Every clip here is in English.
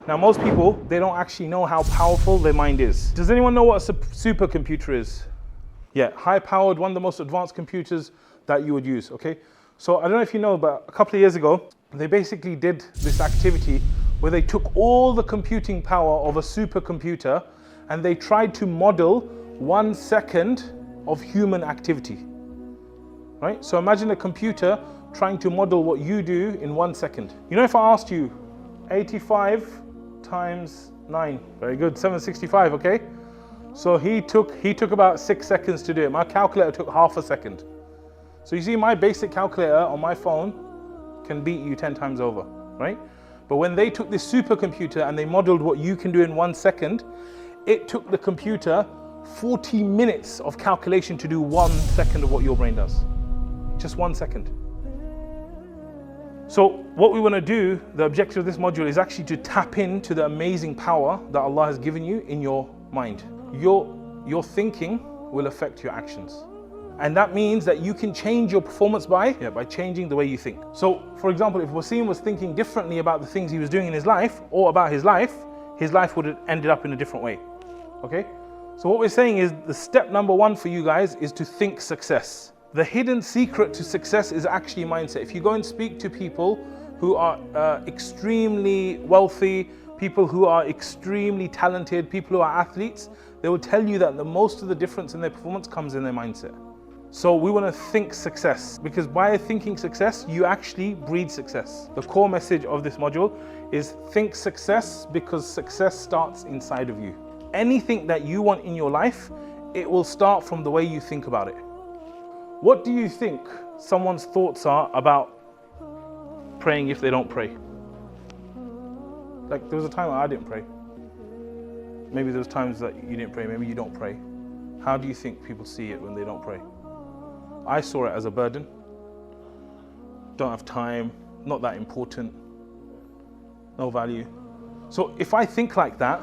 Now, most people, they don't actually know how powerful their mind is. Does anyone know what a supercomputer is? Yeah, high-powered, one of the most advanced computers that you would use, okay? So I don't know if you know, but a couple of years ago, they basically did this activity where they took all the computing power of a supercomputer and they tried to model 1 second of human activity, right? So imagine a computer trying to model what you do in 1 second. You know, if I asked you 85 times 9, very good, 765, okay? So he took about 6 seconds to do it. My calculator took half a second. So you see, my basic calculator on my phone can beat you 10 times over, right? But when they took this supercomputer and they modeled what you can do in 1 second, it took the computer 40 minutes of calculation to do 1 second of what your brain does. Just 1 second. So what we want to do, the objective of this module is actually to tap into the amazing power that Allah has given you in your mind. Your thinking will affect your actions. And that means that you can change your performance by changing the way you think. So, for example, if Wasim was thinking differently about the things he was doing in his life or about his life would have ended up in a different way. Okay? So what we're saying is the step number 1 for you guys is to think success. The hidden secret to success is actually mindset. If you go and speak to people who are extremely wealthy, people who are extremely talented, people who are athletes, they will tell you that the most of the difference in their performance comes in their mindset. So we want to think success, because by thinking success, you actually breed success. The core message of this module is think success, because success starts inside of you. Anything that you want in your life, it will start from the way you think about it. What do you think someone's thoughts are about praying if they don't pray? Like, there was a time I didn't pray. Maybe there was times that you didn't pray, maybe you don't pray. How do you think people see it when they don't pray? I saw it as a burden. Don't have time, not that important, no value. So if I think like that,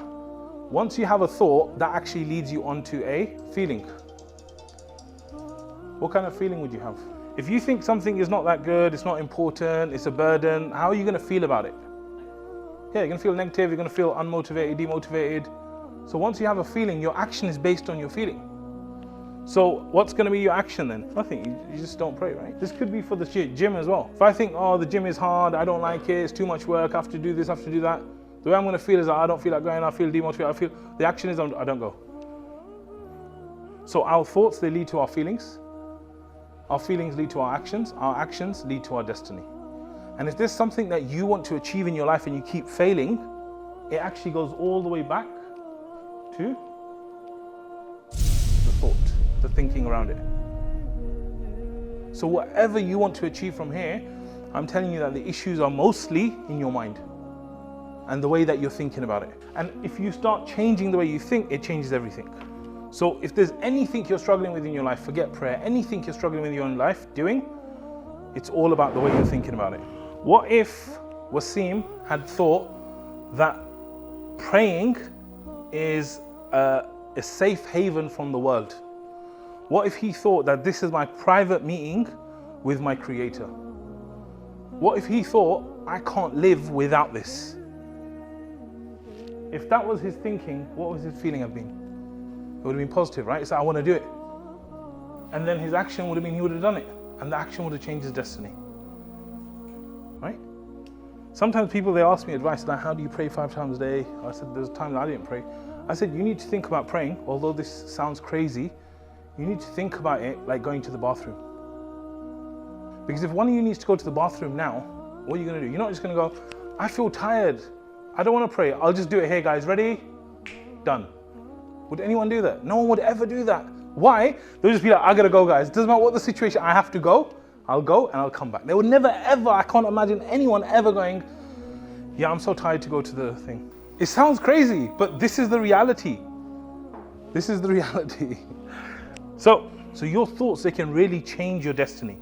once you have a thought, that actually leads you onto a feeling. What kind of feeling would you have? If you think something is not that good, it's not important, it's a burden, how are you going to feel about it? Yeah, you're going to feel negative, you're going to feel unmotivated, demotivated. So once you have a feeling, your action is based on your feeling. So what's going to be your action then? Nothing, you just don't pray, right? This could be for the gym as well. If I think, oh, the gym is hard, I don't like it, it's too much work, I have to do this, I have to do that. The way I'm going to feel is that I don't feel like going, I feel demotivated, the action is I don't go. So our thoughts, they lead to our feelings lead to our actions lead to our destiny. And if there's something that you want to achieve in your life and you keep failing, it actually goes all the way back to the thought, the thinking around it. So whatever you want to achieve from here, I'm telling you that the issues are mostly in your mind and the way that you're thinking about it. And if you start changing the way you think, it changes everything. So if there's anything you're struggling with in your life, forget prayer, anything you're struggling with in your own life doing, it's all about the way you're thinking about it. What if Wasim had thought that praying is a safe haven from the world? What if he thought that this is my private meeting with my Creator? What if he thought, I can't live without this? If that was his thinking, what would his feeling have been? It would have been positive, right? It's like, I want to do it. And then his action would have been, he would have done it. And the action would have changed his destiny. Right? Sometimes people, they ask me advice, like, how do you pray 5 times a day? I said, there's times I didn't pray. I said, you need to think about praying, although this sounds crazy, you need to think about it like going to the bathroom. Because if one of you needs to go to the bathroom now, what are you going to do? You're not just going to go, I feel tired, I don't want to pray, I'll just do it here, guys, ready? Done. Would anyone do that? No one would ever do that. Why? They'll just be like, I gotta go, guys. It doesn't matter what the situation, I have to go. I'll go and I'll come back. They would never ever, I can't imagine anyone ever going, yeah, I'm so tired to go to the thing. It sounds crazy, but this is the reality. This is the reality. So your thoughts, they can really change your destiny.